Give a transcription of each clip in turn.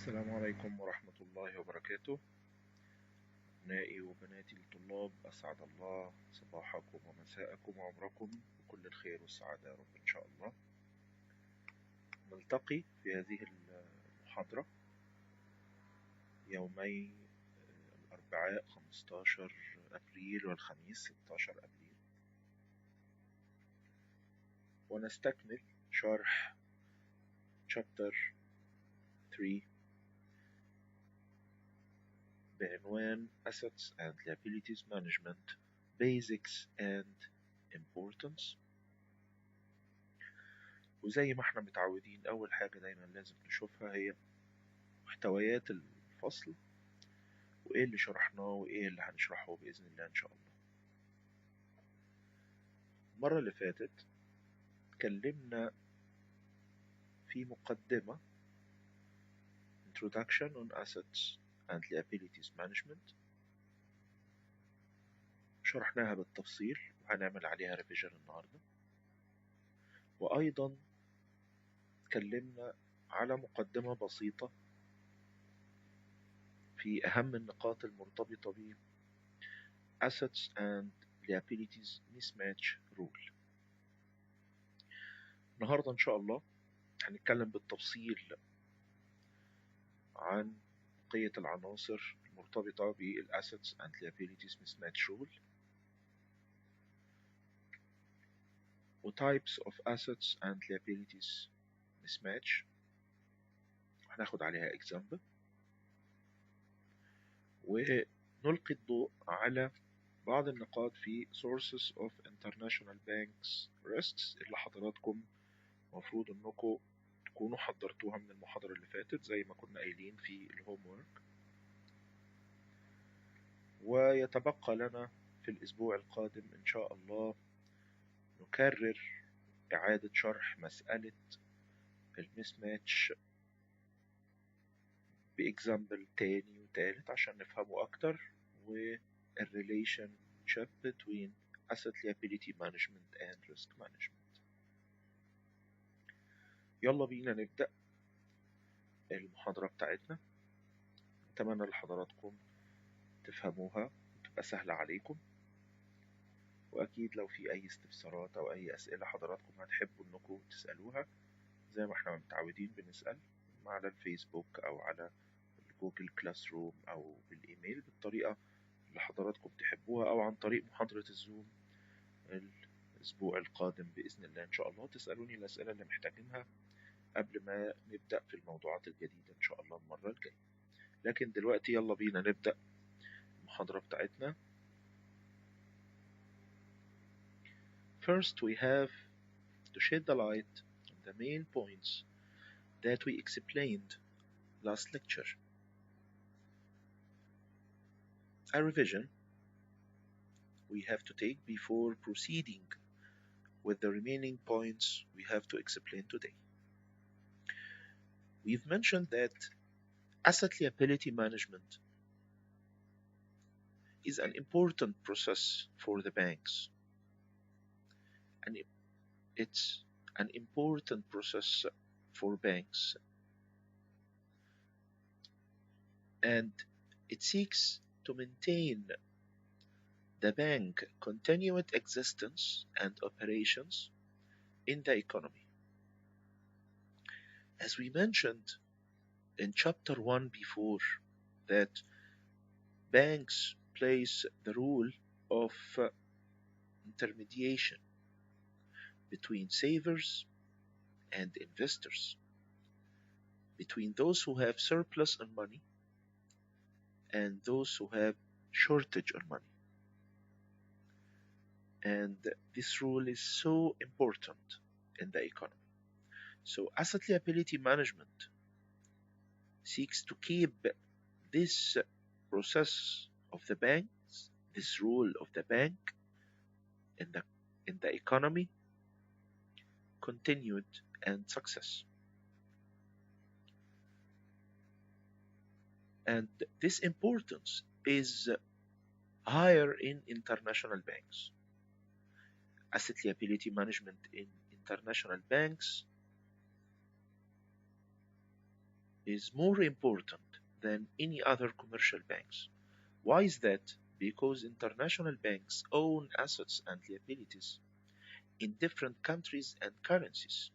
السلام عليكم ورحمة الله وبركاته. أبنائي وبناتي الطلاب، أسعد الله صباحكم ومساءكم وعمركم بكل الخير والسعادة يا رب إن شاء الله. نلتقي في هذه المحاضرة يومي الأربعاء 15 أبريل والخميس 16 أبريل، ونستكمل شرح Chapter 3 بعنوان Assets and Liabilities Management Basics and Importance. وزي ما احنا متعودين، أول حاجة دايما لازم نشوفها هي محتويات الفصل، وإيه اللي شرحناه وإيه اللي هنشرحه بإذن الله إن شاء الله. المرة اللي فاتت اتكلمنا في مقدمة Introduction on Assets and Liabilities Management، شرحناها بالتفصيل وهنعمل عليها ريفيجن النهاردة. وأيضا اتكلمنا على مقدمة بسيطة في أهم النقاط المرتبطة ب Assets and Liabilities Mismatch Rule. النهاردة إن شاء الله هنتكلم بالتفصيل عن بقية العناصر المرتبطة بال Assets and Liabilities Mismatch Rule و Types of Assets and Liabilities Mismatch، هناخد عليها example، ونلقي الضوء على بعض النقاط في Sources of International Banks Risks اللي حضراتكم مفروض انكم تكونوا حضرتوها من المحاضرة اللي فاتت زي ما كنا قايلين في الهوم وورك. ويتبقى لنا في الأسبوع القادم إن شاء الله نكرر إعادة شرح مسألة المسماتش بإكزامبل تاني وتالت عشان نفهمه أكتر، والrelationship between asset liability management and risk management. يلا بينا نبدأ المحاضرة بتاعتنا. أتمنى لحضراتكم تفهموها وتبقى سهلة عليكم، وأكيد لو في أي استفسارات أو أي أسئلة حضراتكم هتحبوا إنكم تسألوها زي ما احنا متعودين بنسأل على الفيسبوك أو على جوجل كلاس روم أو بالإيميل بالطريقة اللي حضراتكم تحبوها، أو عن طريق محاضرة الزوم الأسبوع القادم بإذن الله إن شاء الله. تسألوني الأسئلة اللي محتاجينها قبل ما نبدأ في الموضوعات الجديدة إن شاء الله المرة الجاية. لكن دلوقتي يلا بينا نبدأ المحاضرة بتاعتنا. First we have to shed the light on the main points that we explained last lecture. A revision we have to take before proceeding with the remaining points we have to explain today. We've mentioned that asset liability management is an important process for the banks, and it's an important process for banks, and it seeks to maintain the bank continued existence and operations in the economy. As we mentioned in chapter 1 before, that banks plays the role of intermediation between savers and investors, between those who have surplus on money and those who have shortage on money. And this rule is so important in the economy. So asset liability management seeks to keep this process of the banks, this role of the bank in the economy continued and success. And this importance is higher in international banks. Asset liability management in international banks is more important than any other commercial banks. Why is that? Because international banks own assets and liabilities in different countries and currencies.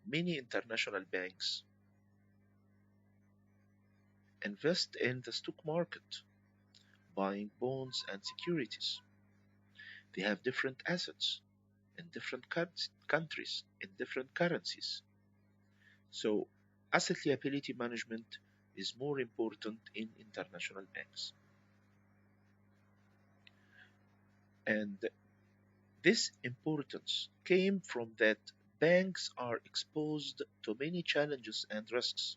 Many international banks invest in the stock market, buying bonds and securities. They have different assets in different countries, in different currencies. So, asset liability management is more important in international banks. And this importance came from that banks are exposed to many challenges and risks,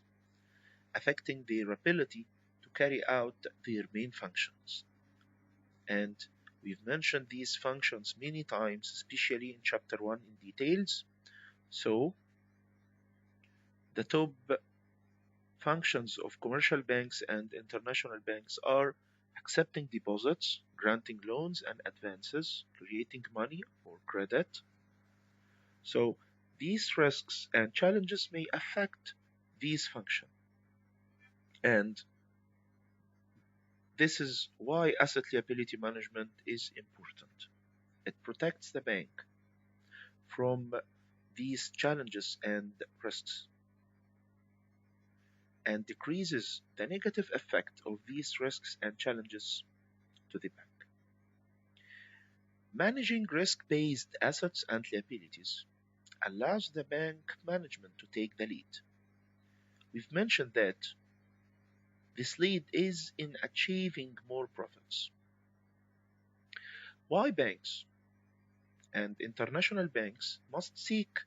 affecting their ability to carry out their main functions. And we've mentioned these functions many times, especially in chapter 1 in details. So, the top functions of commercial banks and international banks are accepting deposits, granting loans and advances, creating money or credit. So, these risks and challenges may affect these functions. And this is why asset liability management is important. It protects the bank from these challenges and risks and decreases the negative effect of these risks and challenges to the bank. Managing risk based assets and liabilities allows the bank management to take the lead. We've mentioned that this lead is in achieving more profits. Why banks and international banks must seek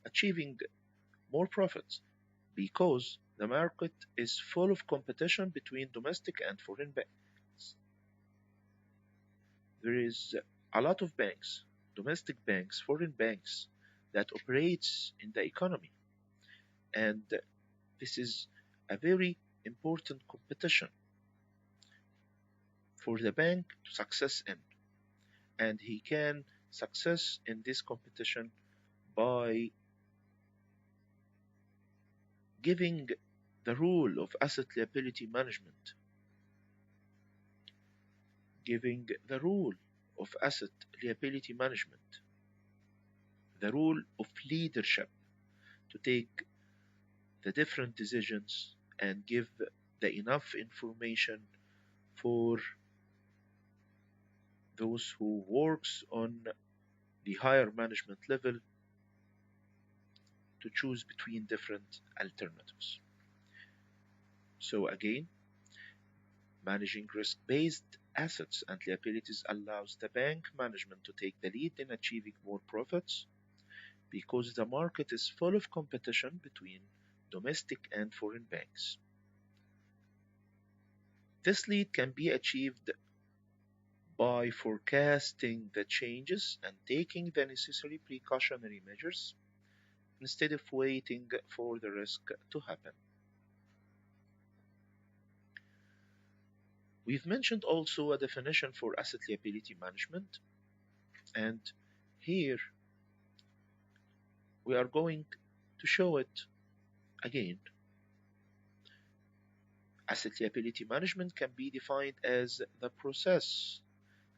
achieving more profits? Because the market is full of competition between domestic and foreign banks. There is a lot of banks, domestic banks, foreign banks that operates in the economy, and this is a very important competition for the bank to success in, and he can success in this competition by giving the rule of asset liability management, giving the rule of asset liability management, the rule of leadership to take the different decisions and give the enough information for those who works on the higher management level to choose between different alternatives. So again, managing risk-based assets and liabilities allows the bank management to take the lead in achieving more profits because the market is full of competition between domestic and foreign banks. This lead can be achieved by forecasting the changes and taking the necessary precautionary measures instead of waiting for the risk to happen. We've mentioned also a definition for asset liability management, and here we are going to show it again. Asset liability management can be defined as the process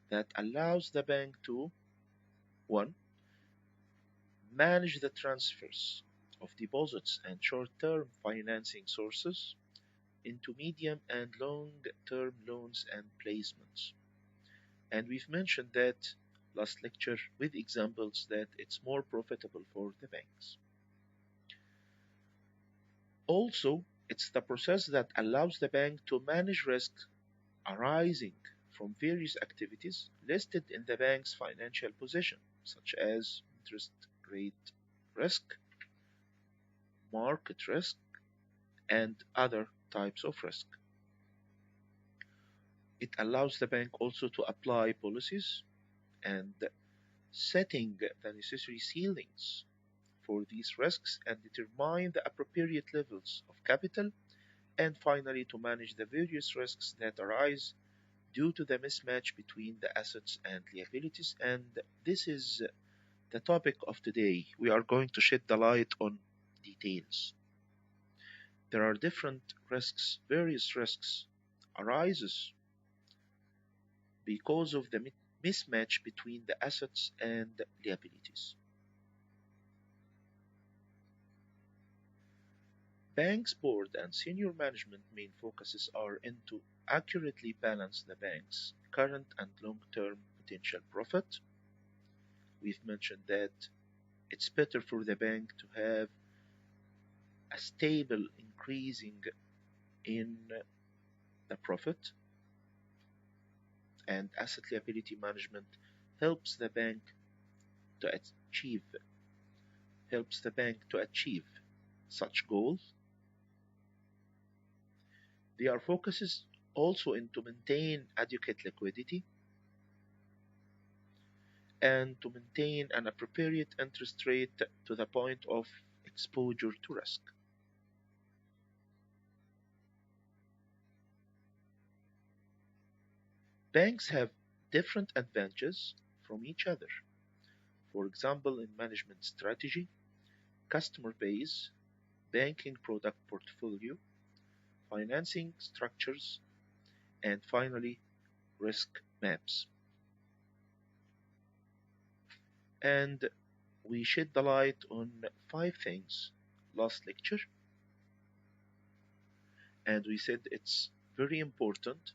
that allows the bank to 1. Manage the transfers of deposits and short-term financing sources into medium and long-term loans and placements. And we've mentioned that last lecture with examples that it's more profitable for the banks. Also, it's the process that allows the bank to manage risk arising from various activities listed in the bank's financial position, such as interest rate risk, market risk, and other types of risk. It allows the bank also to apply policies and setting the necessary ceilings for these risks and determine the appropriate levels of capital, and finally to manage the various risks that arise due to the mismatch between the assets and liabilities. And this is the topic of today. We are going to shed the light on details. there are different risks, various risks arises because of the mismatch between the assets and liabilities. Bank's board and senior management main focuses are into accurately balance the bank's current and long-term potential profit. We've mentioned that it's better for the bank to have a stable increasing in the profit, and asset liability management helps the bank to achieve such goals. Their focus is also in to maintain adequate liquidity and to maintain an appropriate interest rate to the point of exposure to risk. Banks have different advantages from each other. For example, in management strategy, customer base, banking product portfolio, financing structures, and finally, risk maps. And we shed the light on 5 things last lecture, and we said it's very important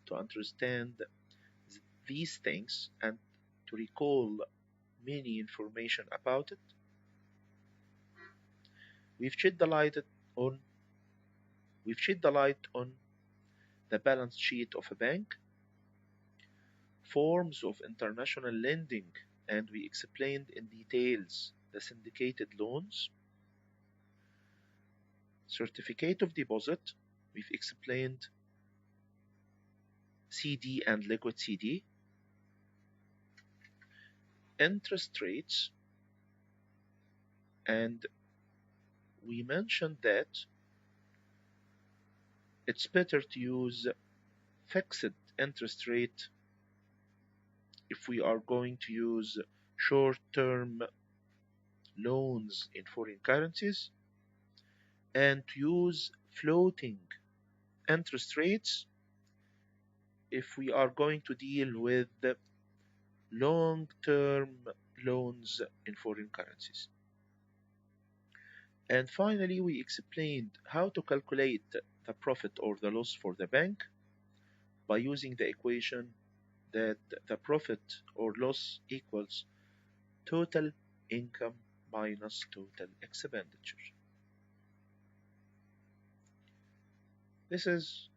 to understand these things and to recall many information about it. We've shed the light on we've shed the light on the balance sheet of a bank, forms of international lending, and we explained in details the syndicated loans, certificate of deposit, we've explained CD and liquid CD, interest rates, and we mentioned that it's better to use fixed interest rate if we are going to use short-term loans in foreign currencies, and to use floating interest rates if we are going to deal with long-term loans in foreign currencies. And finally, we explained how to calculate the profit or the loss for the bank by using the equation that the profit or loss equals total income minus total expenditure. This is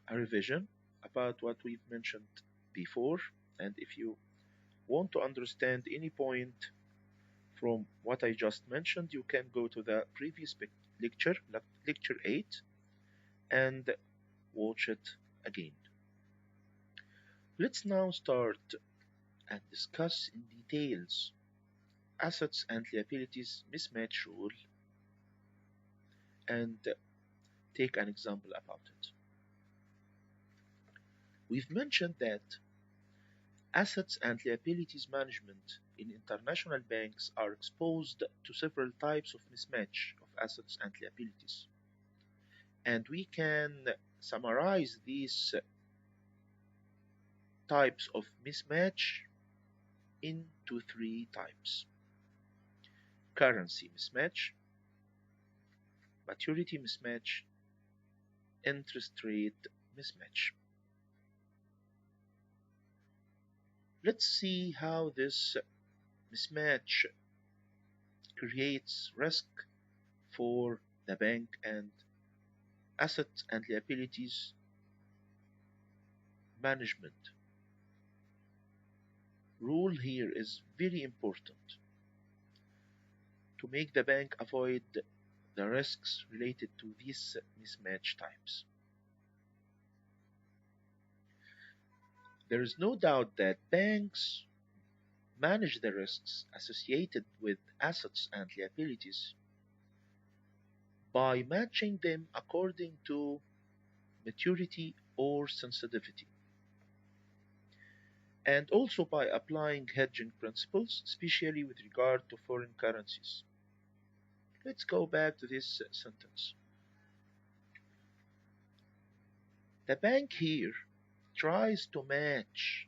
a revision about what we've mentioned before, and if you want to understand any point from what I just mentioned, you can go to the previous lecture, lecture 8, and watch it again. Let's now start and discuss in details assets and liabilities mismatch rule and take an example about it. We've mentioned that assets and liabilities management in international banks are exposed to several types of mismatch of assets and liabilities. And we can summarize these types of mismatch into 3 types: currency mismatch, maturity mismatch, interest rate mismatch. Let's see how this mismatch creates risk for the bank and assets and liabilities management. Rule here is very important to make the bank avoid the risks related to these mismatch types. There is no doubt that banks manage the risks associated with assets and liabilities by matching them according to maturity or sensitivity, and also by applying hedging principles, especially with regard to foreign currencies. Let's go back to this sentence. The bank here tries to match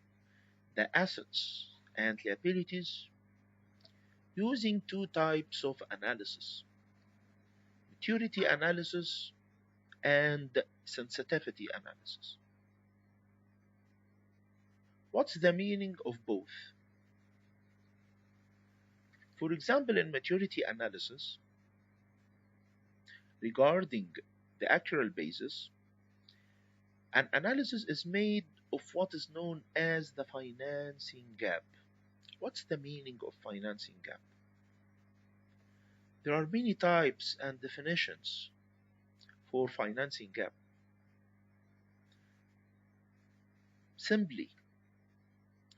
the assets and liabilities using two types of analysis: maturity analysis and sensitivity analysis. What's the meaning of both? For example, in maturity analysis, regarding the actual basis, an analysis is made of what is known as the financing gap. What's the meaning of financing gap? There are many types and definitions for financing gap. Simply,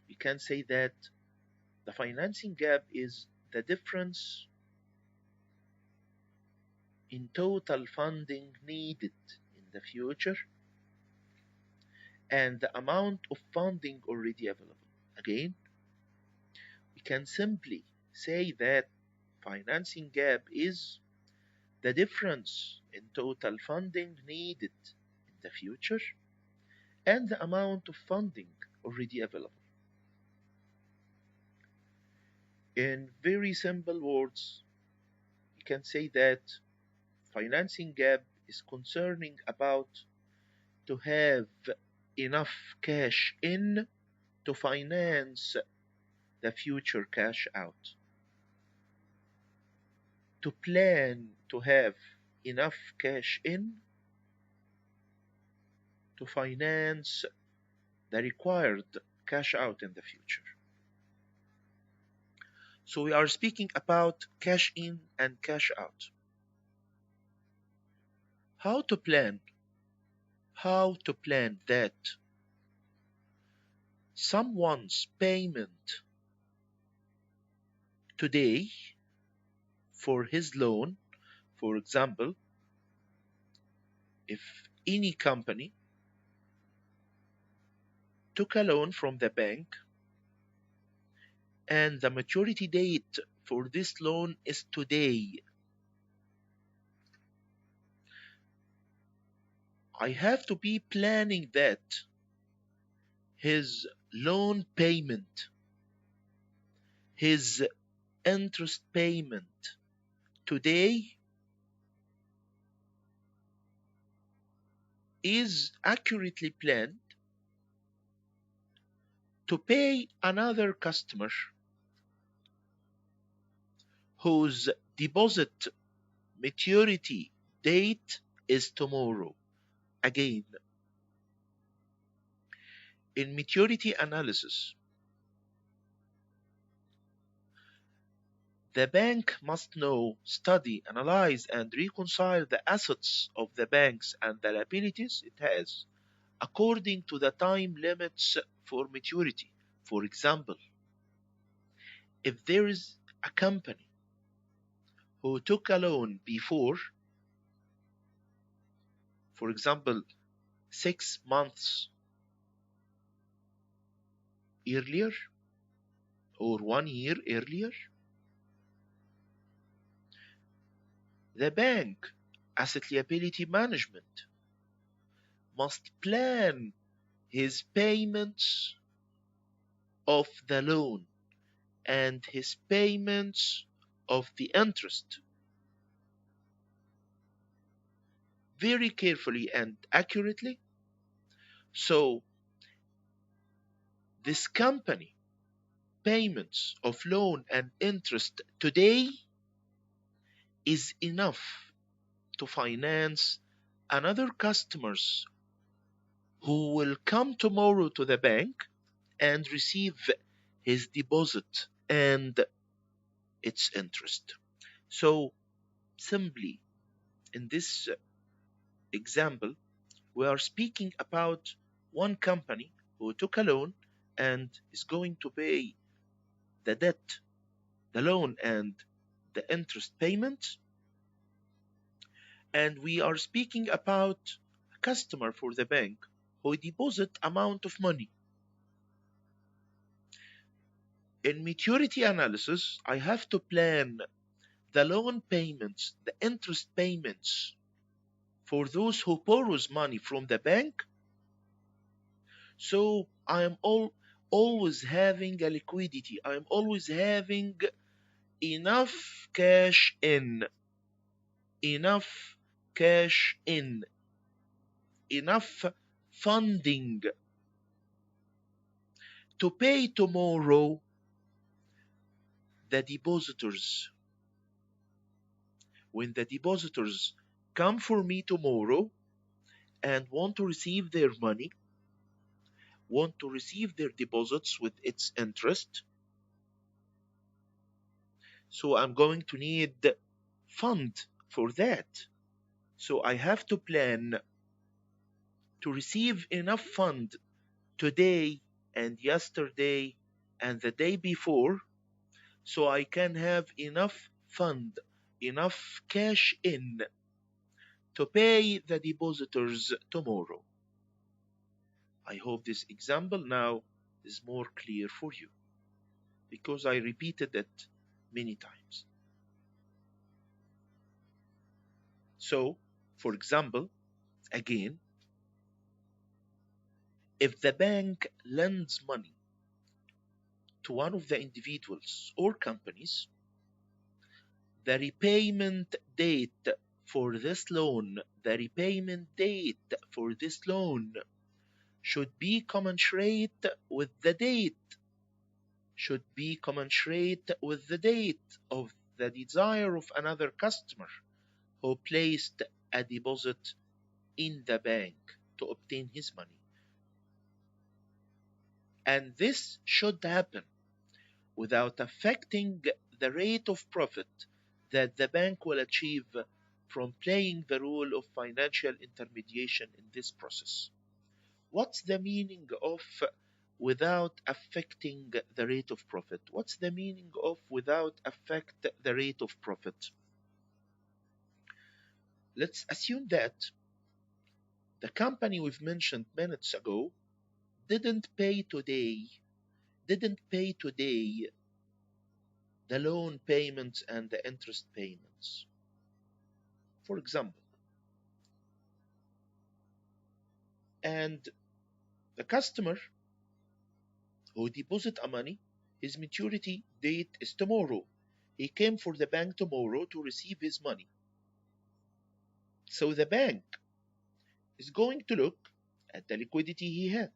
we can say that the financing gap is the difference in total funding needed in the future and the amount of funding already available. Again, we can simply say that financing gap is the difference in total funding needed in the future and the amount of funding already available. In very simple words, we can say that financing gap is concerning about to have enough cash in to finance the future cash out, to plan to have enough cash in to finance the required cash out in the future. So we are speaking about cash in and cash out. How to plan? How to plan that someone's payment today for his loan, for example, if any company took a loan from the bank and the maturity date for this loan is today, I have to be planning that his loan payment, his interest payment today is accurately planned to pay another customer whose deposit maturity date is tomorrow. Again, in maturity analysis, the bank must know, study, analyze, and reconcile the assets of the banks and the liabilities it has according to the time limits for maturity. For example, if there is a company who took a loan before, for example, 6 months earlier or 1 year earlier, the bank asset liability management must plan his payments of the loan and his payments of the interest very carefully and accurately. So this company payments of loan and interest today is enough to finance another customers who will come tomorrow to the bank and receive his deposit and its interest. So simply in this example, we are speaking about one company who took a loan and is going to pay the debt, the loan, and the interest payment. And we are speaking about a customer for the bank who deposit amount of money. In maturity analysis, I have to plan the loan payments, the interest payments for those who borrows money from the bank So I'm always having a liquidity. I'm always having enough cash in, enough cash in, enough funding to pay tomorrow the depositors. When the depositors come for me tomorrow and want to receive their money, want to receive their deposits with its interest, so I'm going to need fund for that. So I have to plan to receive enough fund today and yesterday and the day before, so I can have enough fund, enough cash in to pay the depositors tomorrow. I hope this example now is more clear for you because I repeated it many times. So, for example, again, if the bank lends money to one of the individuals or companies, the repayment date for this loan, the repayment date for this loan should be commensurate with the date, should be commensurate with the date of the desire of another customer who placed a deposit in the bank to obtain his money. And this should happen without affecting the rate of profit that the bank will achieve from playing the role of financial intermediation in this process. What's the meaning of without affecting the rate of profit? What's the meaning of without affect the rate of profit? Let's assume that the company we've mentioned minutes ago didn't pay today the loan payments and the interest payments. For example, and the customer who deposit a money, his maturity date is tomorrow. He came for the bank tomorrow to receive his money. So the bank is going to look at the liquidity he had.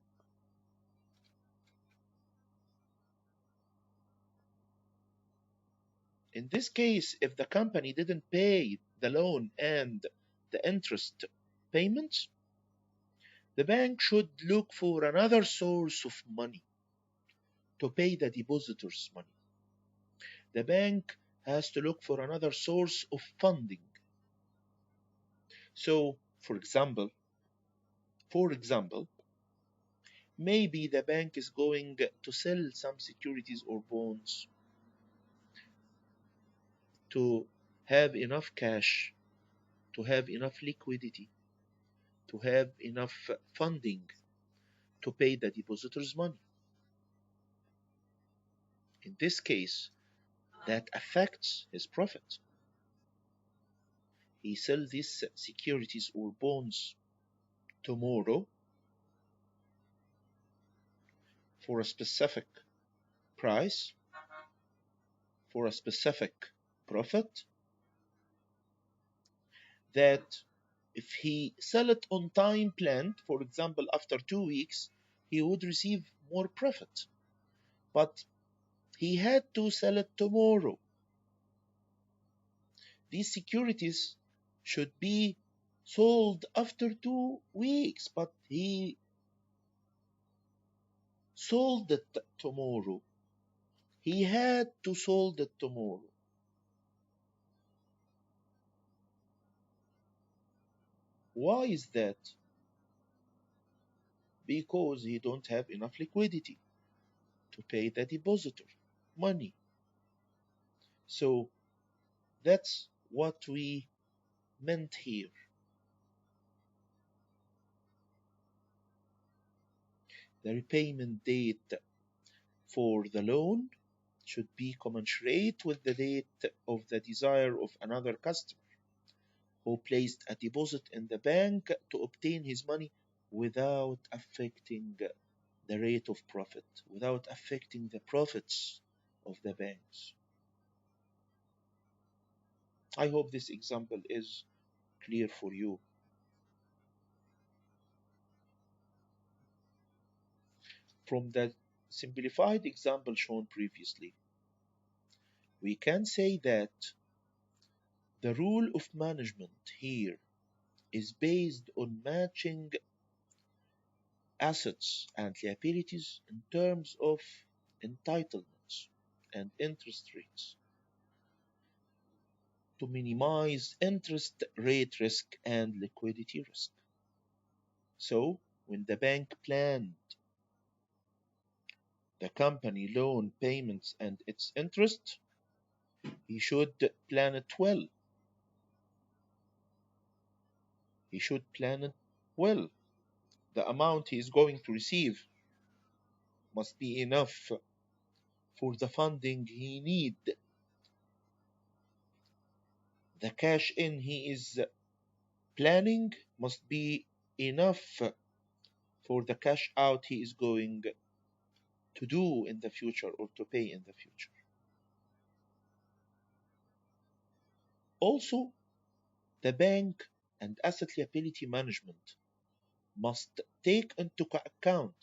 In this case, if the company didn't pay the loan and the interest payments, the bank should look for another source of money to pay the depositors' money. The bank has to look for another source of funding. So, for example, maybe the bank is going to sell some securities or bonds to have enough cash, to have enough liquidity, to have enough funding to pay the depositors' money. In this case, that affects his profit. He sells these securities or bonds tomorrow for a specific price, for a specific profit, that if he sell it on time planned, for example, after 2 weeks, he would receive more profit. But he had to sell it tomorrow. These securities should be sold after 2 weeks, but he sold it tomorrow. He had to sold it tomorrow. Why is that? Because he don't have enough liquidity to pay the depositor money. So that's what we meant here. The repayment date for the loan should be commensurate with the date of the desire of another customer who placed a deposit in the bank to obtain his money without affecting the rate of profit without affecting the profits of the banks. I hope this example is clear for you. From the simplified example shown previously, we can say that the rule of management here is based on matching assets and liabilities in terms of entitlements and interest rates to minimize interest rate risk and liquidity risk. So, when the bank planned the company loan payments and its interest, he should plan it well. He should plan it well. The amount he is going to receive must be enough for the funding he need. The cash in he is planning must be enough for the cash out he is going to do in the future or to pay in the future. Also, the bank and asset liability management must take into account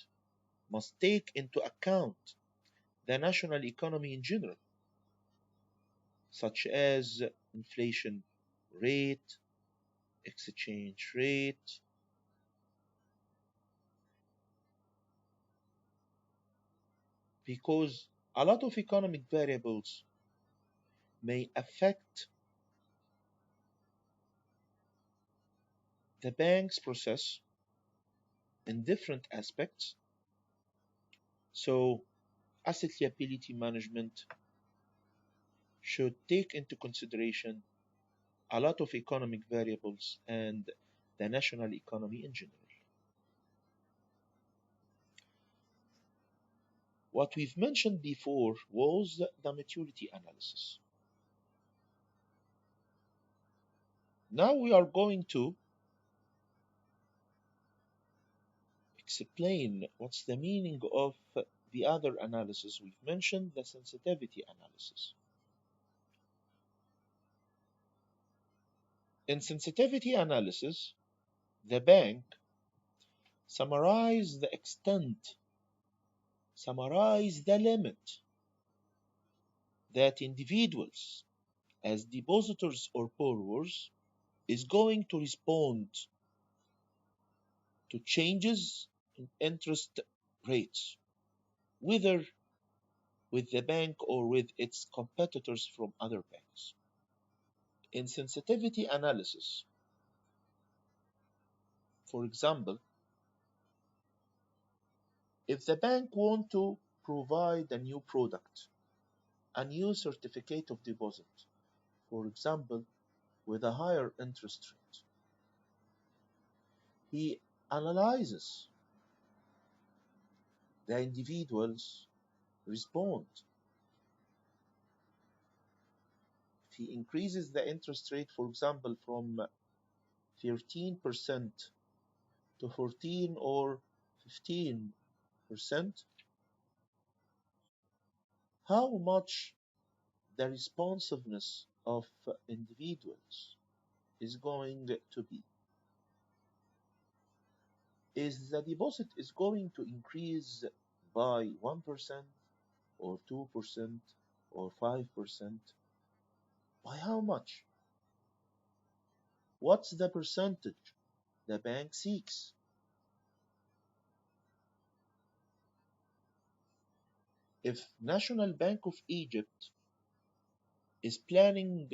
the national economy in general, such as inflation rate, exchange rate, because a lot of economic variables may affect the bank's process in different aspects. So, asset liability management should take into consideration a lot of economic variables and the national economy in general. What we've mentioned before was the maturity analysis. Now we are going to explain what's the meaning of the other analysis we've mentioned, the sensitivity analysis. In sensitivity analysis, the bank summarize the extent, summarize the limit that individuals as depositors or borrowers is going to respond to changes in interest rates, whether with the bank or with its competitors from other banks. In sensitivity analysis, for example, if the bank want to provide a new product, a new certificate of deposit, for example, with a higher interest rate, he analyzes the individual's response. If he increases the interest rate, for example, from 13% to 14 or 15%, how much the responsiveness of individuals is going to be? Is the deposit is going to increase by 1% or 2% or 5%? By how much? What's the percentage the bank seeks? If National Bank of Egypt is planning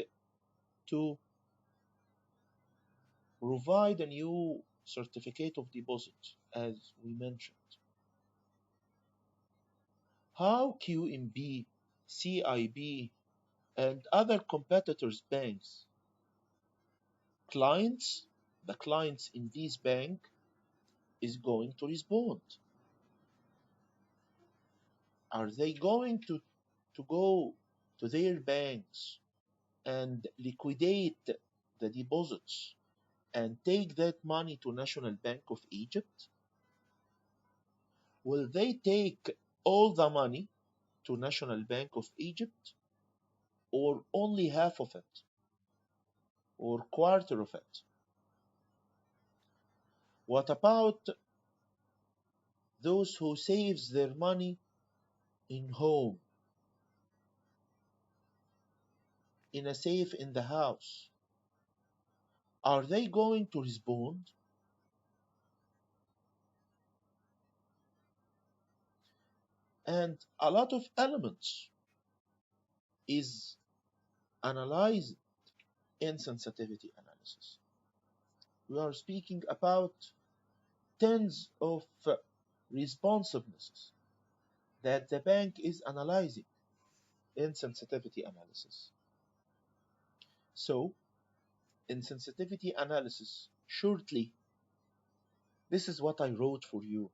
to provide a new certificate of deposit, as we mentioned, how QNB, CIB, and other competitors' banks, the clients in this bank, is going to respond? Are they going to go to their banks and liquidate the deposits and take that money to National Bank of Egypt? will they take all the money to National Bank of Egypt, or only half of it, or quarter of it? What about those who saves their money in home, in a safe in the house? Are they going to respond? And a lot of elements is analyzed in sensitivity analysis. We are speaking about tens of responsivenesses that the bank is analyzing in sensitivity analysis. So, in sensitivity analysis, shortly, this is what I wrote for you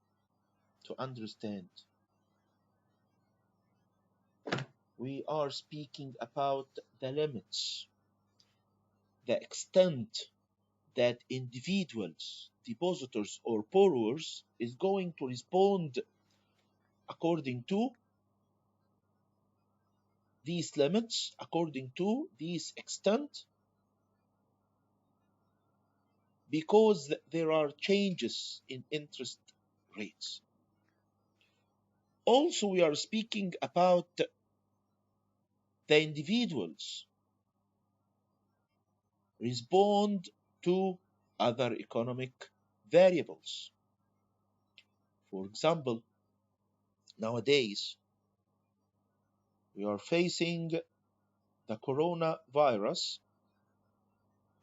to understand. We are speaking about the limits, the extent that individuals, depositors, or borrowers is going to respond according to these limits, according to this extent, because there are changes in interest rates. Also, we are speaking about the individuals respond to other economic variables. For example, nowadays we are facing the coronavirus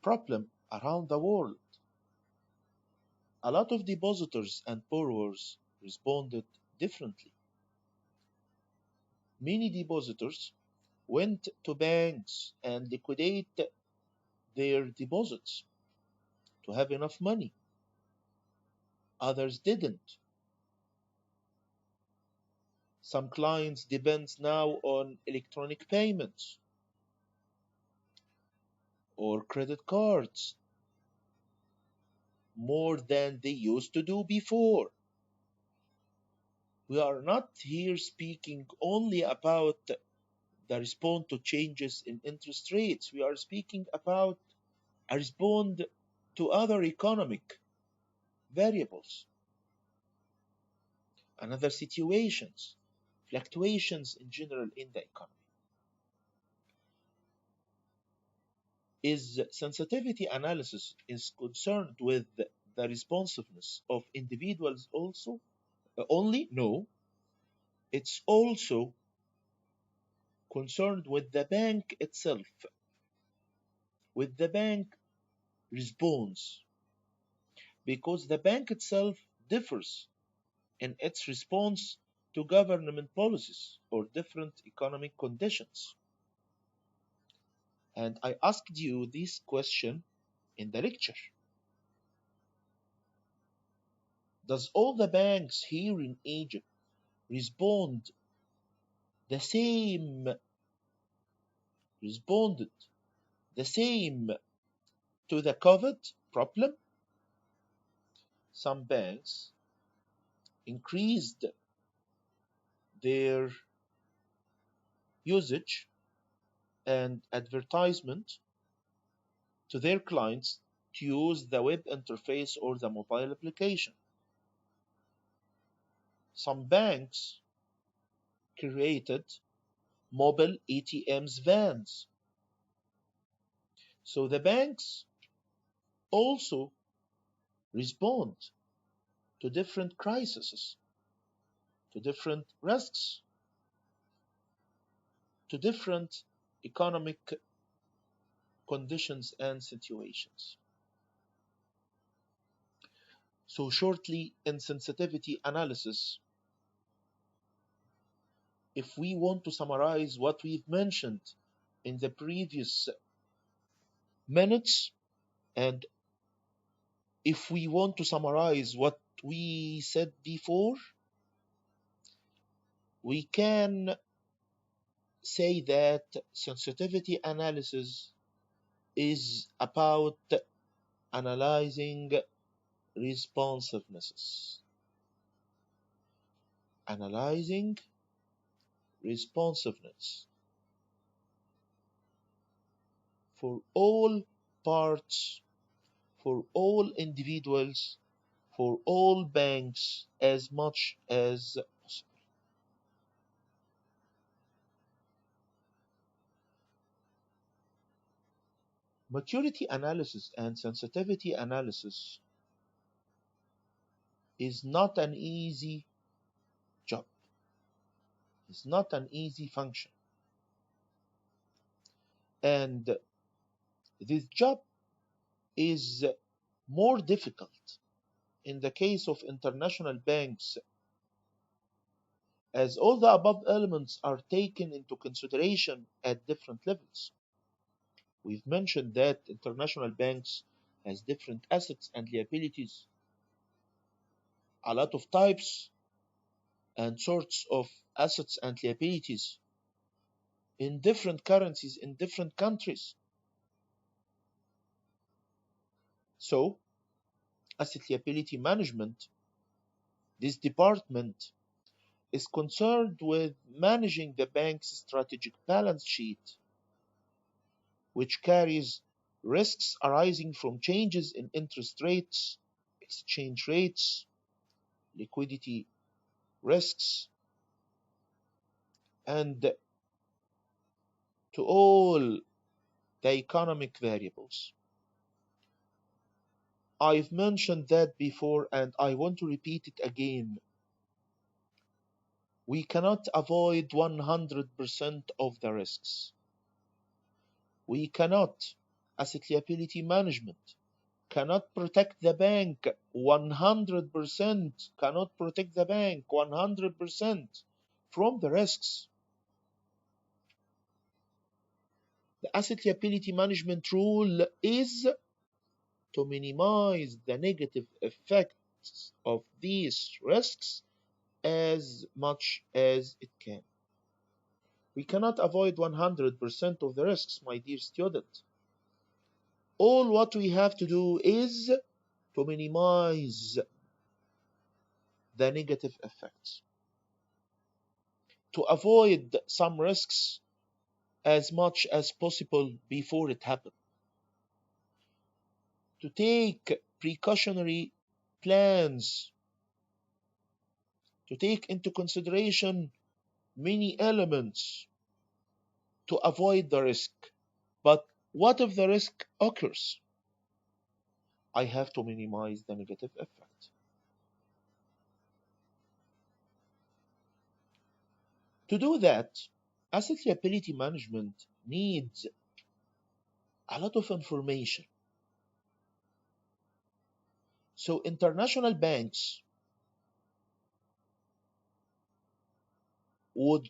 problem around the world. A lot of depositors and borrowers responded differently. Many depositors went to banks and liquidate their deposits to have enough money. Others didn't. Some clients depend now on electronic payments or credit cards more than they used to do before. We are not here speaking only about the response to changes in interest rates. We are speaking about a response to other economic variables and other situations, fluctuations in general in the economy. Is sensitivity analysis is concerned with the responsiveness of individuals also only? No, it's also concerned with the bank itself, with the bank response, because the bank itself differs in its response to government policies or different economic conditions. And I asked you this question in the lecture. Does all the banks here in Egypt responded the same to the COVID problem? Some banks increased their usage and advertisement to their clients to use the web interface or the mobile application. Some banks created mobile ATMs vans. So the banks also respond to different crises, to different risks, to different economic conditions and situations. So shortly, in sensitivity analysis, if we want to summarize what we've mentioned in the previous minutes, and if we want to summarize what we said before, we can say that sensitivity analysis is about analyzing responsivenesses. analyzing responsiveness for all parts, for all individuals, for all banks as much as possible. Maturity analysis and sensitivity analysis is not an easy job. It's not an easy function. And this job is more difficult in the case of international banks, as all the above elements are taken into consideration at different levels. We've mentioned that international banks has different assets and liabilities, a lot of types and sorts of assets and liabilities in different currencies in different countries. So, asset liability management, this department is concerned with managing the bank's strategic balance sheet, which carries risks arising from changes in interest rates, exchange rates, liquidity risks, and to all the economic variables. I've mentioned that before and I want to repeat it again. We cannot avoid 100% of the risks. We cannot, asset liability management, cannot protect the bank 100%, cannot protect the bank 100% from the risks. The asset liability management rule is to minimize the negative effects of these risks as much as it can. We cannot avoid 100% of the risks, my dear student. All what we have to do is to minimize the negative effects, to avoid some risks as much as possible before it happens, to take precautionary plans, to take into consideration many elements to avoid the risk. But what if the risk occurs? I have to minimize the negative effect. To do that, asset liability management needs a lot of information. So international banks would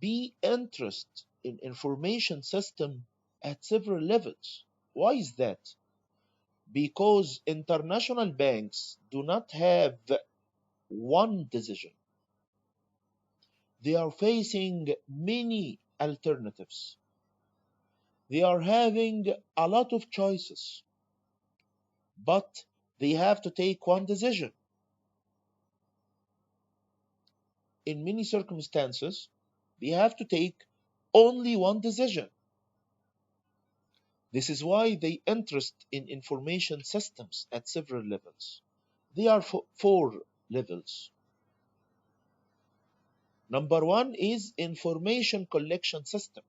be interested in information system at several levels. Why is that? Because international banks do not have one decision. They are facing many alternatives. They are having a lot of choices, but they have to take one decision. In many circumstances, they have to take only one decision. This is why they interest in information systems at several levels. There are four levels. Number one is information collection system.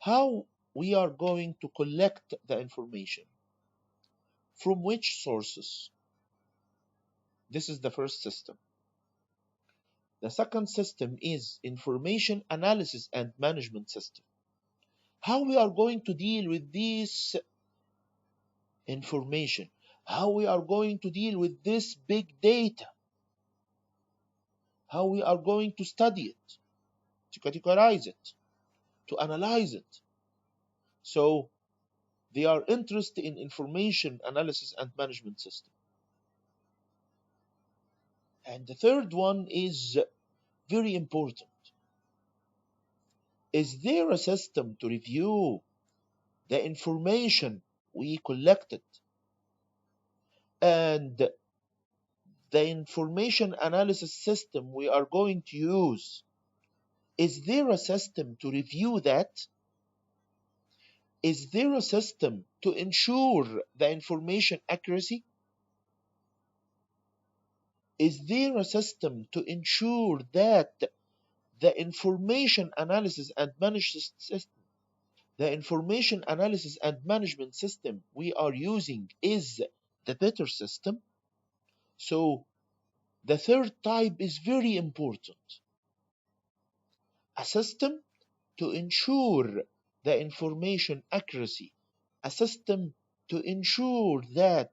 How we are going to collect the information. From which sources? This is the first system. The second system is information analysis and management system. How we are going to deal with this information, how we are going to deal with this big data, how we are going to study it, to categorize it, to analyze it. So they are interested in information analysis and management system. And the third one is very important. Is there a system to review the information we collected and the information analysis system we are going to use, is there a system to review that? Is there a system to ensure the information accuracy? Is there a system to ensure that the information analysis and management system, we are using is the better system? So the third type is very important. A system to ensure the information accuracy, a system to ensure that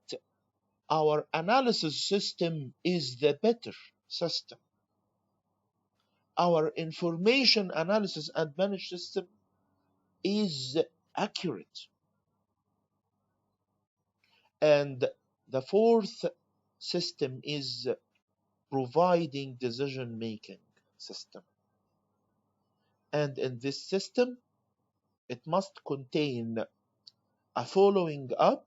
our analysis system is the better system. Our information analysis and management system is accurate. And the fourth system is providing decision-making system. And in this system, it must contain a following up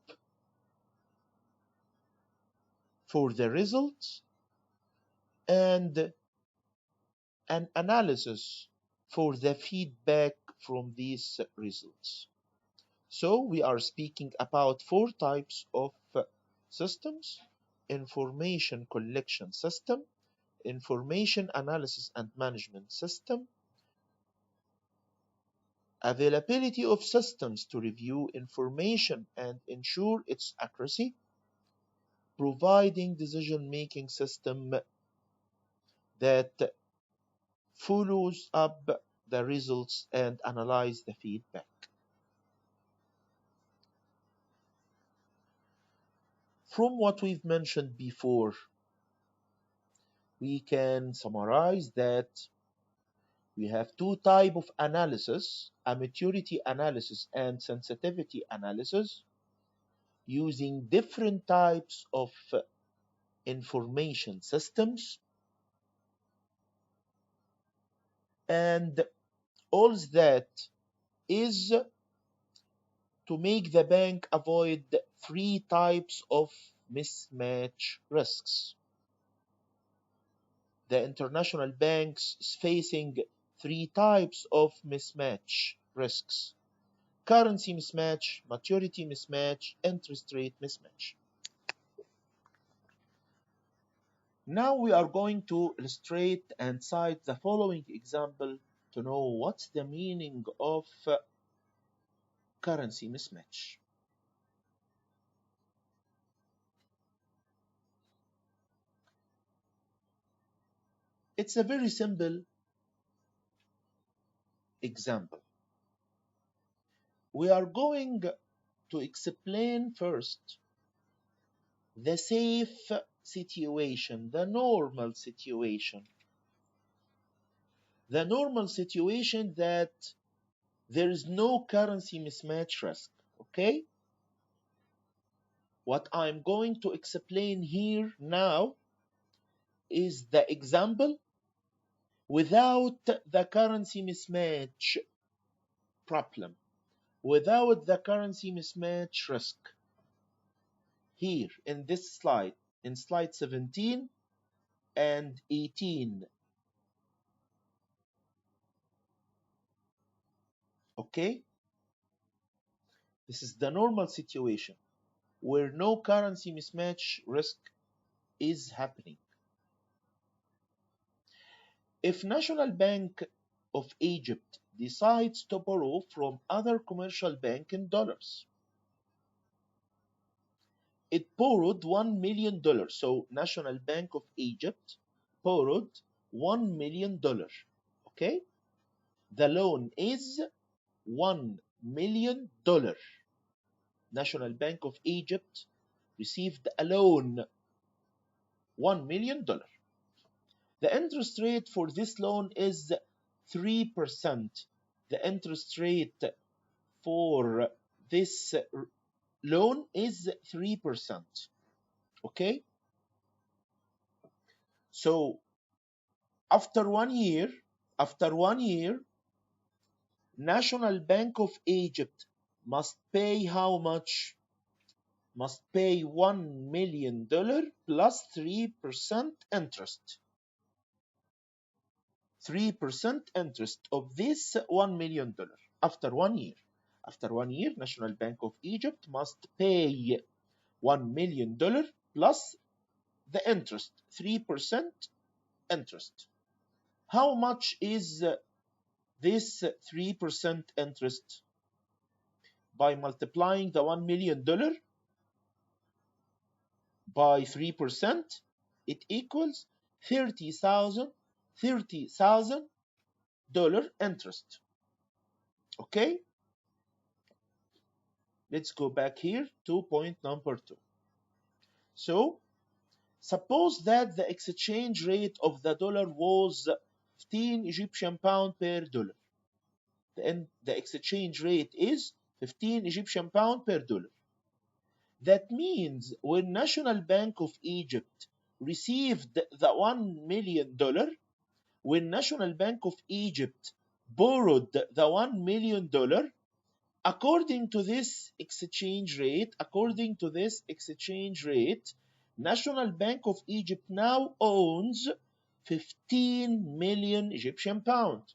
for the results and an analysis for the feedback from these results. So we are speaking about four types of systems: information collection system, information analysis and management system, availability of systems to review information and ensure its accuracy, providing decision-making system that follows up the results and analyze the feedback. From what we've mentioned before, we can summarize that we have two types of analysis: a maturity analysis and sensitivity analysis, using different types of information systems. And all that is to make the bank avoid three types of mismatch risks. The international banks is facing three types of mismatch risks: currency mismatch, maturity mismatch, interest rate mismatch. Now we are going to illustrate and cite the following example to know what's the meaning of currency mismatch. It's a very simple example. We are going to explain first the safe situation, the normal situation. The normal situation that there is no currency mismatch risk, okay? What I'm going to explain here now is the example without the currency mismatch problem, without the currency mismatch risk. Here in this slide, in slide 17 and 18. Okay? This is the normal situation where no currency mismatch risk is happening. If National Bank of Egypt decides to borrow from other commercial bank in dollars, it borrowed $1 million. So National Bank of Egypt borrowed $1 million. Okay? The loan is $1 million. National Bank of Egypt received a loan, $1 million. The interest rate for this loan is 3%. The interest rate for this loan is 3%. Okay? So after 1 year, National Bank of Egypt must pay how much? must pay $1 million plus 3% interest. 3% interest of this $1 million after 1 year. After 1 year, National Bank of Egypt must pay $1 million plus the interest, 3% interest. How much is this 3% interest? By multiplying the $1 million by 3%, it equals $30,000 interest. Okay? Let's go back here to point number 2. So, suppose that the exchange rate of the dollar was 15 Egyptian pound per dollar. Then the exchange rate is 15 Egyptian pound per dollar. That means when National Bank of Egypt received the $1 million, when National Bank of Egypt borrowed the $1 million, according to this exchange rate, National Bank of Egypt now owns 15 million Egyptian pound.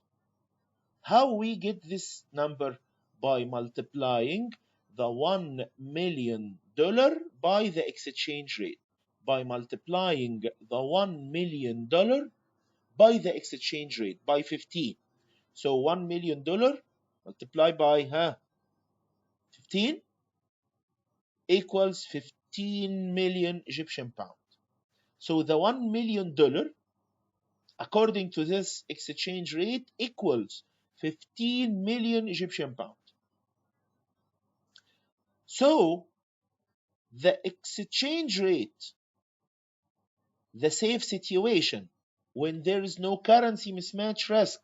How we get this number? By multiplying the $1 million by the exchange rate. By multiplying the $1 million by the exchange rate, by 15. So $1 million multiplied by 15 equals 15 million Egyptian pound. So the $1 million, according to this exchange rate, equals 15 million Egyptian pound. So the exchange rate, the safe situation, when there is no currency mismatch risk,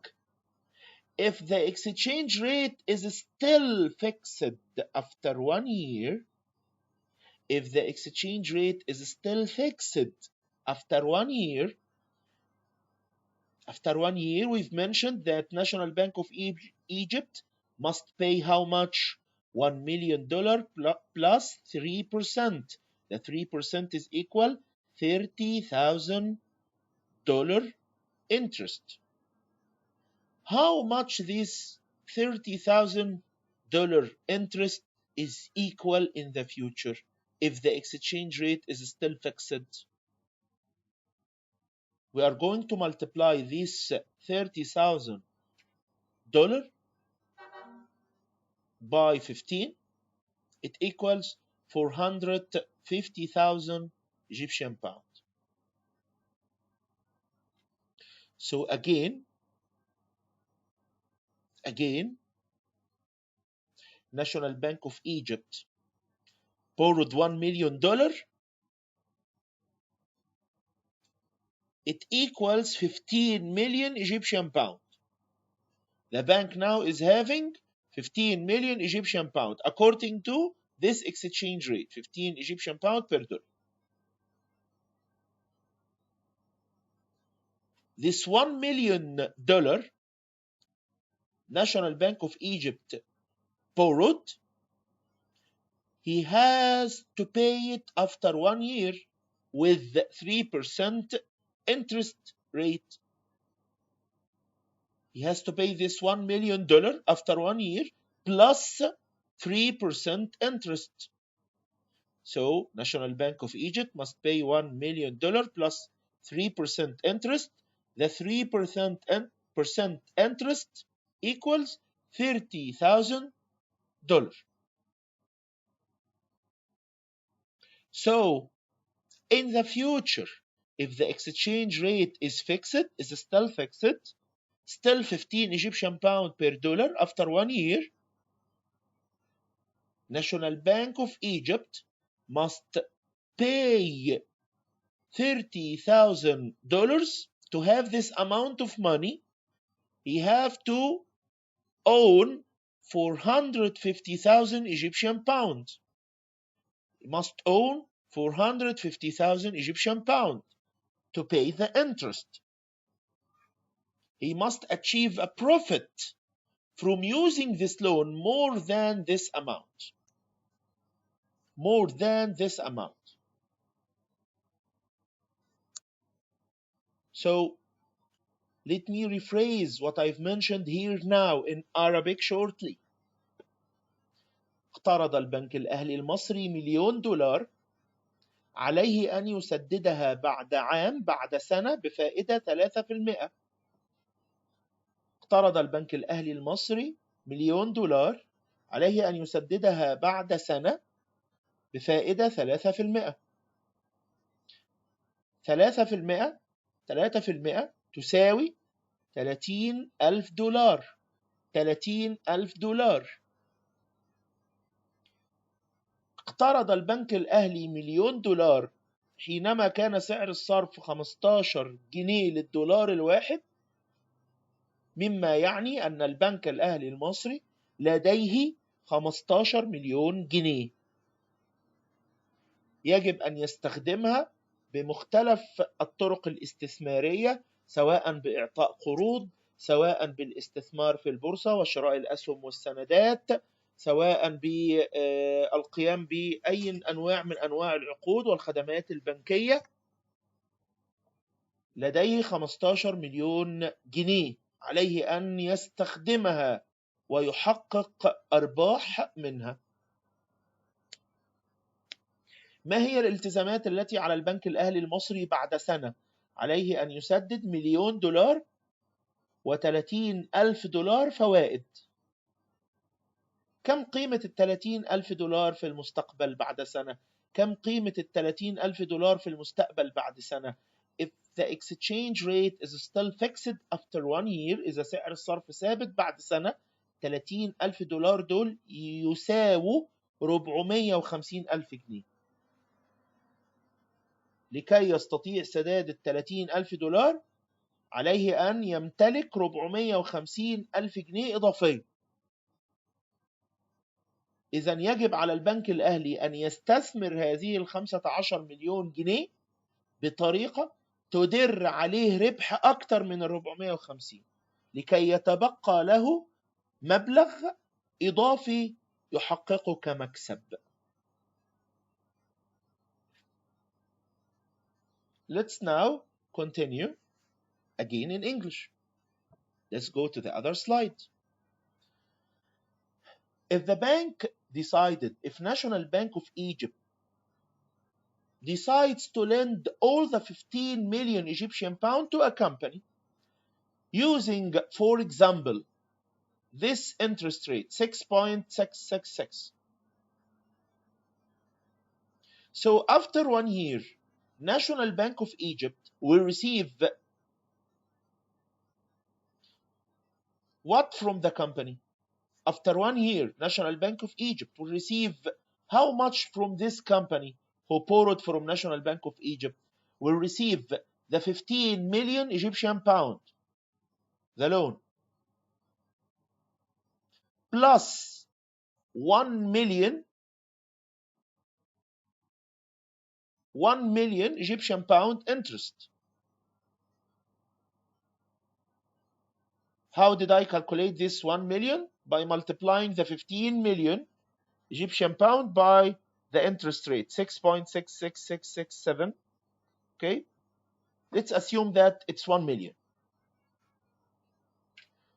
if the exchange rate is still fixed after 1 year, if the exchange rate is still fixed after 1 year, we've mentioned that National Bank of Egypt must pay how much? $1 million plus 3%. The 3% is equal $30,000 interest. How much this $30,000 interest is equal in the future if the exchange rate is still fixed? We are going to multiply this $30,000 by 15. It equals 450,000 Egyptian pound. So again, National Bank of Egypt borrowed $1 million. It equals 15 million Egyptian pound. The bank now is having 15 million Egyptian pound according to this exchange rate, 15 Egyptian pound per dollar. This $1 million National Bank of Egypt borrowed, he has to pay it after 1 year with 3% interest rate. He has to pay this $1 million after 1 year plus 3% interest. So National Bank of Egypt must pay $1 million plus 3% interest. The 3% interest equals $30,000. So in the future, if the exchange rate is still fixed, still 15 Egyptian pound per dollar after 1 year, National Bank of Egypt must pay $30,000 to have this amount of money. He have to own 450,000 Egyptian pounds. He must own 450,000 Egyptian pounds to pay the interest. He must achieve a profit from using this loan more than this amount. more than this amount. So let me rephrase what I've mentioned here now in Arabic shortly. اقترض البنك الأهلي المصري $1,000,000 عليه أن يسددها بعد عام بعد سنة بفائدة 3%. اقترض البنك الأهلي المصري $1,000,000 عليه أن يسددها بعد سنة بفائدة 3%. 3% تساوي $30,000. $30,000. اقترض البنك الأهلي $1,000,000 حينما كان سعر الصرف 15 جنيه للدولار الواحد، مما يعني أن البنك الأهلي المصري لديه 15 مليون جنيه يجب أن يستخدمها بمختلف الطرق الاستثمارية، سواء بإعطاء قروض، سواء بالاستثمار في البورصة وشراء الأسهم والسندات، سواء بالقيام بأي أنواع من أنواع العقود والخدمات البنكية. لديه 15 مليون جنيه عليه أن يستخدمها ويحقق أرباح منها. ما هي الالتزامات التي على البنك الأهلي المصري بعد سنة؟ عليه أن يسدد $1,000,000 و30,000 فوائد. كم قيمة $30,000 في المستقبل بعد سنة؟ كم قيمة $30,000 في المستقبل بعد سنة؟ If the exchange rate is still fixed after 1 year، إذا سعر الصرف ثابت بعد سنة، $30,000 دول يساووا 450,000 جنيه. لكي يستطيع سداد $30,000 عليه أن يمتلك 450,000 جنيه إضافية. إذا يجب على البنك الأهلي أن يستثمر هذه 15 مليون جنيه بطريقة تدر عليه ربح أكثر من 450 لكي يتبقى له مبلغ إضافي يحققه كمكسب. Let's now continue again in English. Let's go to the other slide. If the bank decided, if National Bank of Egypt decides to lend all the 15 million Egyptian pound to a company using, for example, this interest rate, 6.666. So after 1 year, National Bank of Egypt will receive what from the company? After 1 year, National Bank of Egypt will receive how much from this company who borrowed from National Bank of Egypt? Will receive the 15 million Egyptian pound, the loan, plus 1 million Egyptian pound interest. How did I calculate this 1 million? By multiplying the 15 million Egyptian pound by the interest rate, 6.66667. Okay, let's assume that it's 1 million.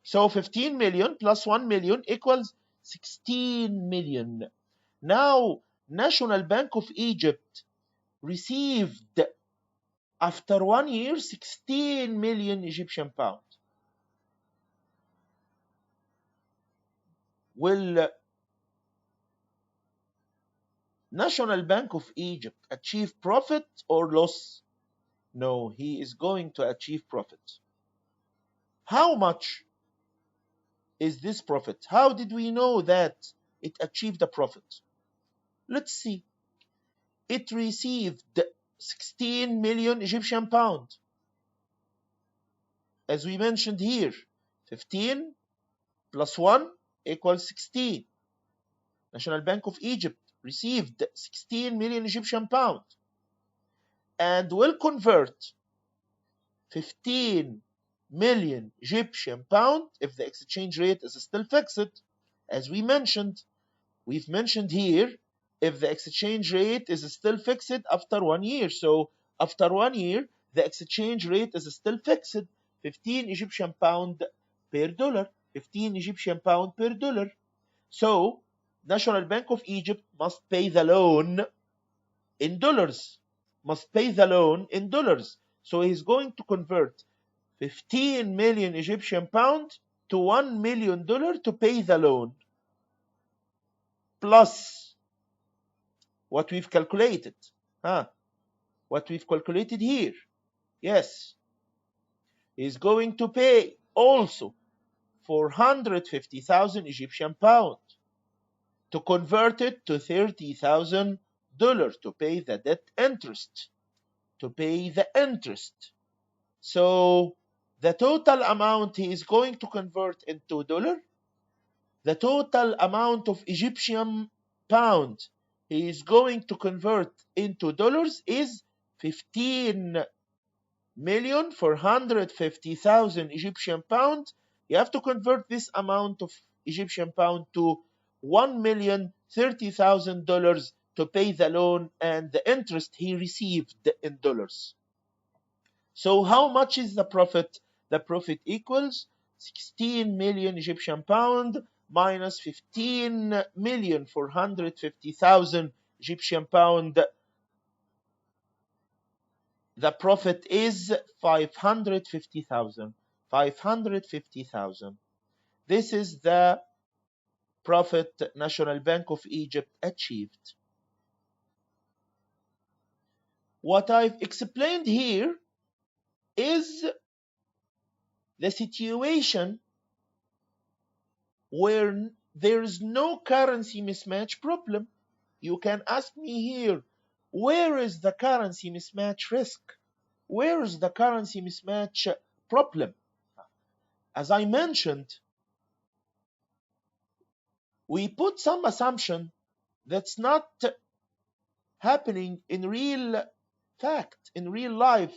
So 15 million plus 1 million equals 16 million. Now, National Bank of Egypt received after 1 year 16 million Egyptian pound. Will National Bank of Egypt achieve profit or loss? No, he is going to achieve profit. How much is this profit? How did we know that it achieved a profit? Let's see. It received 16 million Egyptian pound. As we mentioned here, 15 plus 1 equals 16. National Bank of Egypt received 16 million Egyptian pound and will convert 15 million Egyptian pound if the exchange rate is still fixed. As we've mentioned here if the exchange rate is still fixed after 1 year. So after 1 year, the exchange rate is still fixed, 15 Egyptian pound per dollar, 15 Egyptian pound per dollar. So National Bank of Egypt must pay the loan in dollars, must pay the loan in dollars. So he's going to convert 15 million Egyptian pound to $1 million to pay the loan, plus what we've calculated. What we've calculated here. Yes, he's going to pay also 450,000 Egyptian pound to convert it to $30,000 to pay the debt interest. So the total amount he is going to convert into dollar, the total amount of Egyptian pound he is going to convert into dollars is 15,450,000 Egyptian pound. You have to convert this amount of Egyptian pound to $1,030,000 to pay the loan and the interest he received in dollars. So how much is the profit? The profit equals 16 million Egyptian pound minus 15,450,000 Egyptian pound. The profit is 550,000. 550,000. This is the profit National Bank of Egypt achieved. What I've explained here is the situation where there's no currency mismatch problem. You can ask me here, where is the currency mismatch risk? Where is the currency mismatch problem? As I mentioned, we put some assumption that's not happening in real fact, in real life.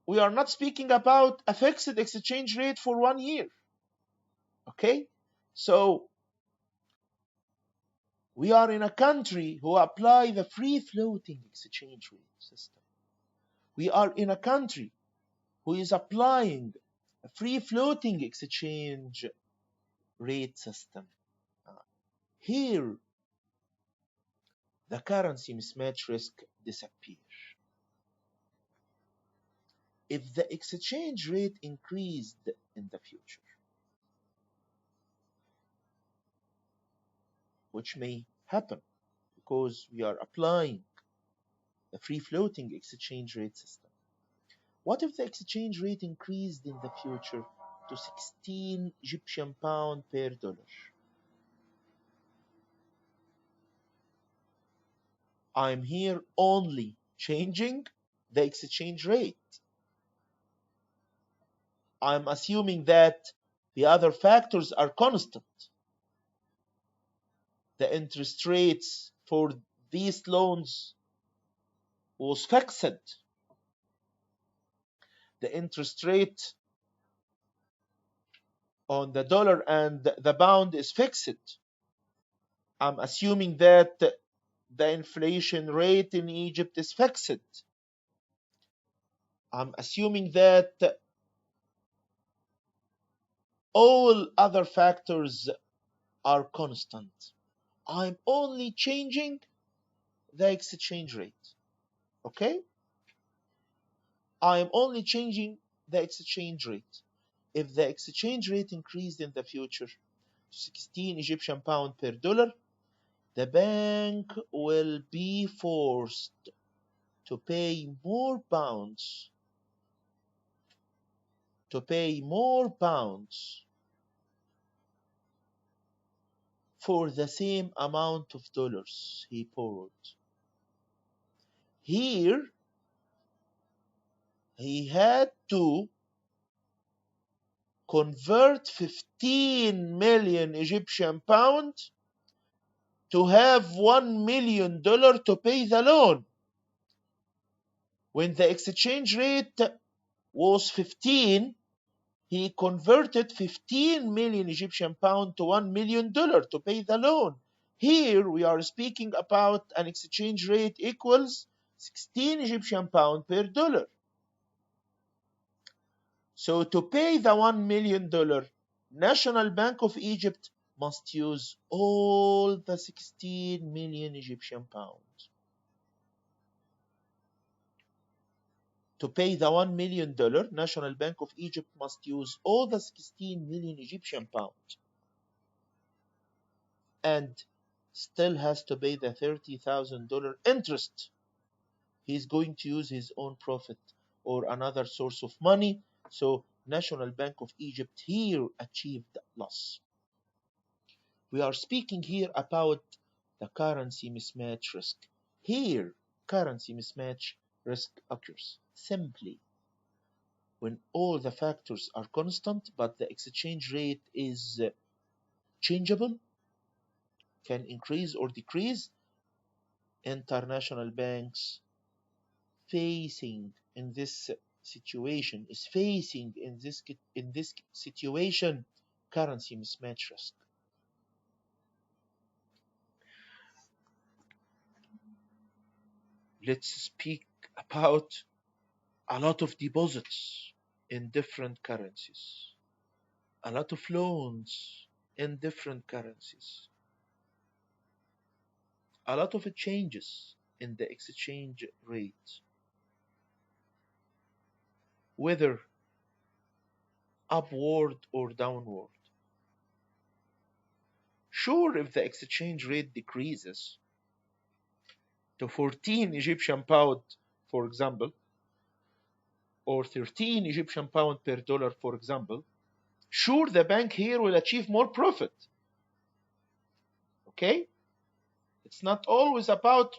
We are not speaking about a fixed exchange rate for 1 year. Okay? So we are in a country who apply the free floating exchange rate system. We are in a country who is applying a free floating exchange rate system. Here, the currency mismatch risk disappears. If the exchange rate increased in the future, which may happen because we are applying the free floating exchange rate system. What if the exchange rate increased in the future to 16 Egyptian pound per dollar? I'm here only changing the exchange rate. I'm assuming that the other factors are constant. The interest rates for these loans was fixed. The interest rate on the dollar and the pound is fixed. I'm assuming that the inflation rate in Egypt is fixed. I'm assuming that all other factors are constant. I'm only changing the exchange rate. Okay? I'm only changing the exchange rate. If the exchange rate increased in the future to 16 Egyptian pound per dollar, the bank will be forced to pay more pounds for the same amount of dollars he borrowed. Here, he had to convert 15 million Egyptian pound to have $1 million to pay the loan. When the exchange rate was 15, he converted 15 million Egyptian pound to $1 million to pay the loan. Here we are speaking about an exchange rate equals 16 Egyptian pound per dollar. So to pay the $1 million, National Bank of Egypt must use all the 16 million Egyptian pounds. To pay the $1 million, National Bank of Egypt must use all the 16 million Egyptian pounds. And still has to pay the $30,000 interest. He's going to use his own profit or another source of money. So National Bank of Egypt here achieved loss. We are speaking here about the currency mismatch risk. Here, currency mismatch risk occurs simply when all the factors are constant, but the exchange rate is changeable, can increase or decrease. International banks facing in this situation currency mismatch risk. Let's speak about a lot of deposits in different currencies, a lot of loans in different currencies, a lot of changes in the exchange rate, whether upward or downward. Sure, if the exchange rate decreases to 14 Egyptian pound, for example, or 13 Egyptian pound per dollar, for example, sure, the bank here will achieve more profit. Okay? It's not always about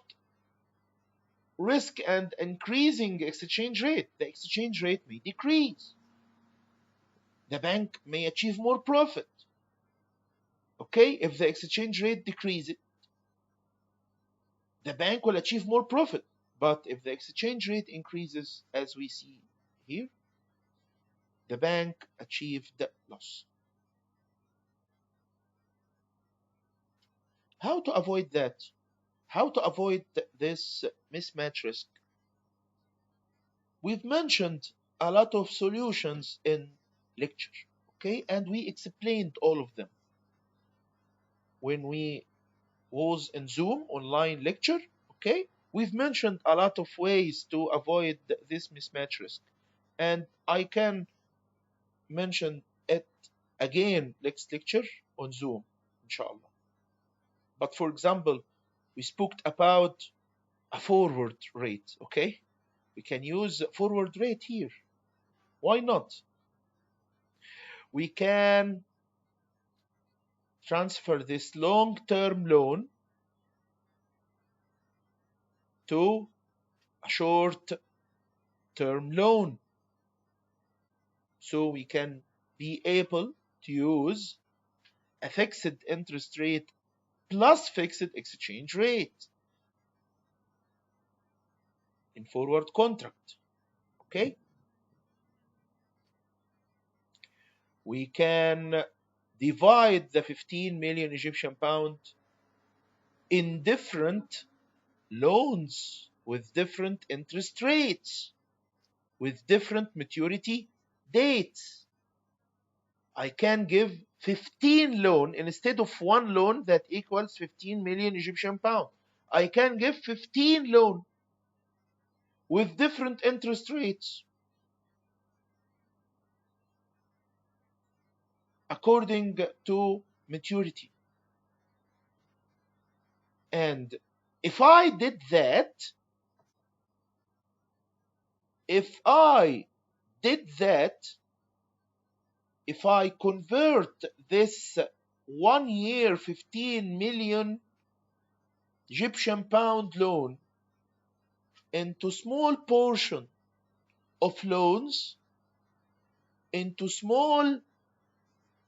risk and increasing exchange rate. The exchange rate may decrease. The bank may achieve more profit. Okay? If the exchange rate decreases, the bank will achieve more profit. But if the exchange rate increases, as we see here, the bank achieved loss. How to avoid that? How to avoid this mismatch risk? We've mentioned a lot of solutions in lecture, okay? And we explained all of them when we was in Zoom online lecture, okay? We've mentioned a lot of ways to avoid this mismatch risk. And I can mention it again next lecture on Zoom, inshallah. But for example, we spoke about a forward rate, okay? We can use forward rate here. Why not? We can transfer this long-term loan to a short-term loan. So we can be able to use a fixed interest rate plus fixed exchange rate in forward contract, okay? We can divide the 15 million Egyptian pound in different loans with different interest rates, with different maturity dates. I can give 15 loan instead of one loan that equals 15 million Egyptian pound. I can give 15 loan with different interest rates according to maturity. And if I did that, if I convert this 1 year 15 million Egyptian pound loan into small portion of loans, into small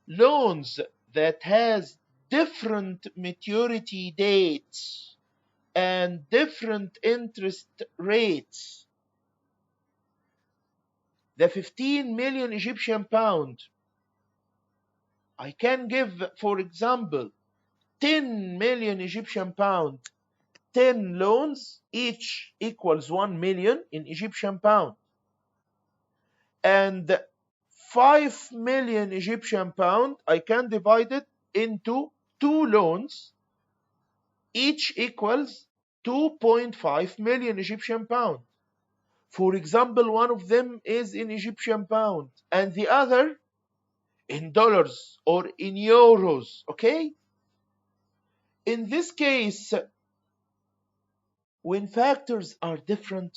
loans that has different maturity dates and different interest rates, the 15 million Egyptian pound, I can give, for example, 10 million Egyptian pound, 10 loans, each equals 1 million in Egyptian pound. And 5 million Egyptian pound, I can divide it into 2 loans, each equals 2.5 million Egyptian pound. For example, one of them is in Egyptian pound and the other in dollars or in euros, okay? In this case, when factors are different,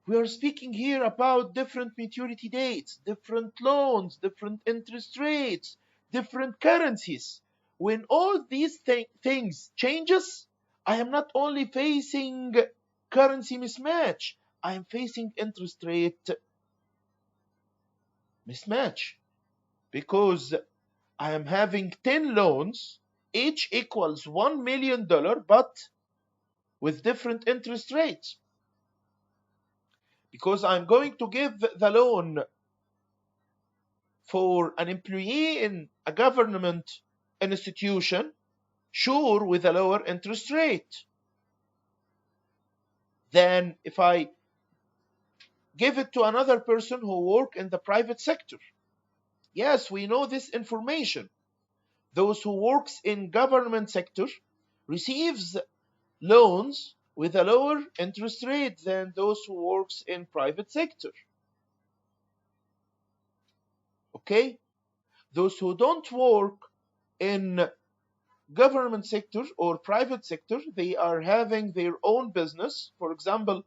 we are speaking here about different maturity dates, different loans, different interest rates, different currencies. When all these things changes, I am not only facing currency mismatch, I am facing interest rate mismatch, because I am having 10 loans, each equals $1 million, but with different interest rates. Because I'm going to give the loan for an employee in a government institution, sure, with a lower interest rate than if I give it to another person who work in the private sector. Yes, we know this information. Those who works in government sector receives loans with a lower interest rate than those who works in private sector. Okay? Those who don't work in government sector or private sector, they are having their own business, for example,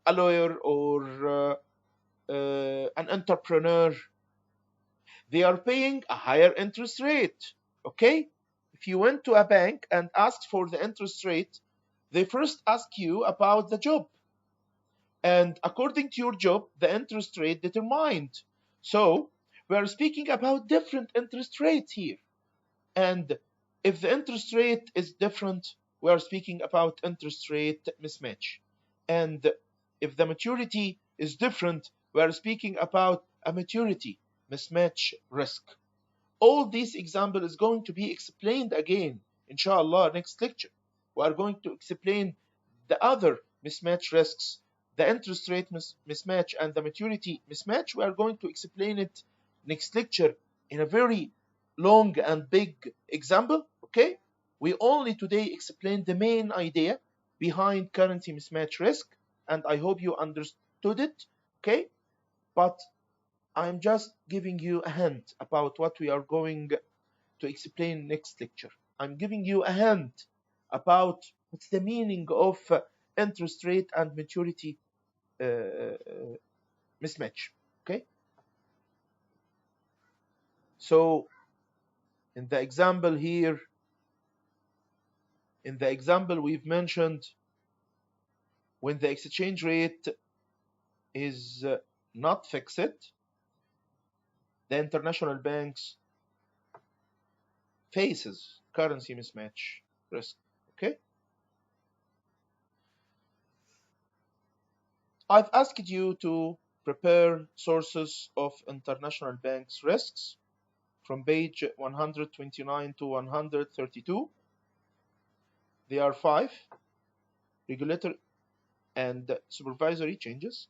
a lawyer or an entrepreneur, they are paying a higher interest rate. Okay? If you went to a bank and asked for the interest rate, they first ask you about the job. And according to your job, the interest rate determined. So we are speaking about different interest rates here. And if the interest rate is different, we are speaking about interest rate mismatch. And if the maturity is different, we are speaking about a maturity mismatch risk. All these examples is going to be explained again, inshallah, next lecture. We are going to explain the other mismatch risks, the interest rate mismatch and the maturity mismatch. We are going to explain it next lecture in a very long and big example, okay? We only today explained the main idea behind currency mismatch risk, and I hope you understood it, okay? But I'm just giving you a hint about what we are going to explain next lecture. I'm giving you a hint about what's the meaning of interest rate and maturity mismatch, okay? So in the example here, in the example we've mentioned, when the exchange rate is not fixed, the international banks faces currency mismatch risk, okay? I've asked you to prepare sources of international banks risks from page 129 to 132. There are 5: regulatory and supervisory changes,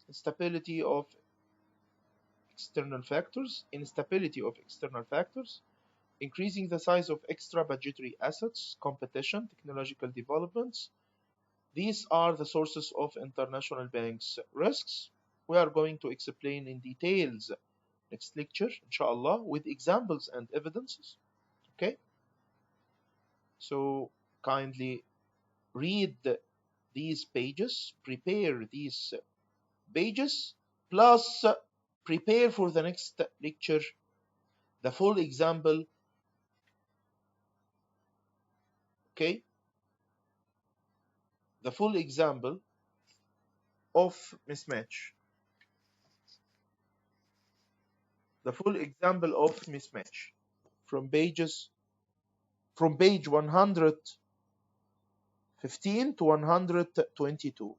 instability of external factors, instability of external factors, increasing the size of extra budgetary assets, competition, technological developments. These are the sources of international banks risks. We are going to explain in details next lecture, inshallah, with examples and evidences. Okay? So kindly read these pages, prepare these pages, plus prepare for the next lecture the full example, okay? The full example of mismatch. The full example of mismatch from page 115 to 122.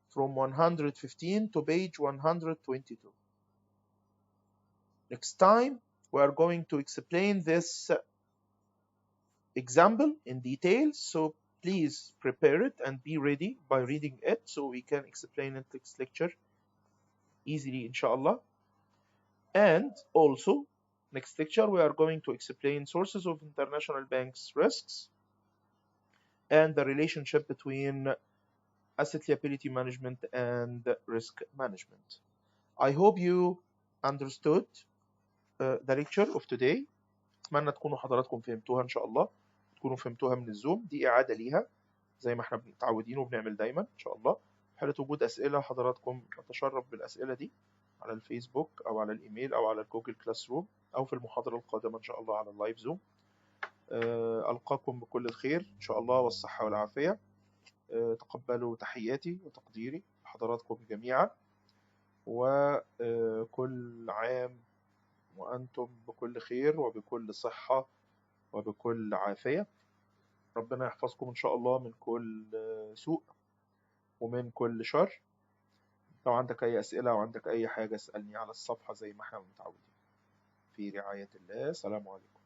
From 115 to page 122. Next time we are going to explain this example in detail, so please prepare it and be ready by reading it so we can explain it next lecture easily, inshallah. And also, next lecture we are going to explain sources of international banks risks and the relationship between asset liability management and risk management. I hope you understood the lecture of today. أتمنى تكونوا حضراتكم فهمتوها إن شاء الله، تكونوا فهمتوها من الزوم. دي إعادة ليها زي ما احنا متعودين وبنعمل دايما إن شاء الله. في حالة وجود أسئلة حضراتكم نتشرف بالأسئلة دي على الفيسبوك أو على الإيميل أو على الجوجل كلاس روم أو في المحاضرة القادمة إن شاء الله على اللايف زوم. ألقاكم بكل الخير إن شاء الله والصحة والعافية. تقبلوا تحياتي وتقديري لحضراتكم جميعا، وكل عام وأنتم بكل خير وبكل صحة وبكل عافية. ربنا يحفظكم إن شاء الله من كل سوء ومن كل شر. لو عندك أي أسئلة أو عندك أي حاجة اسألني على الصفحة زي ما احنا متعودين. في رعاية الله. السلام عليكم.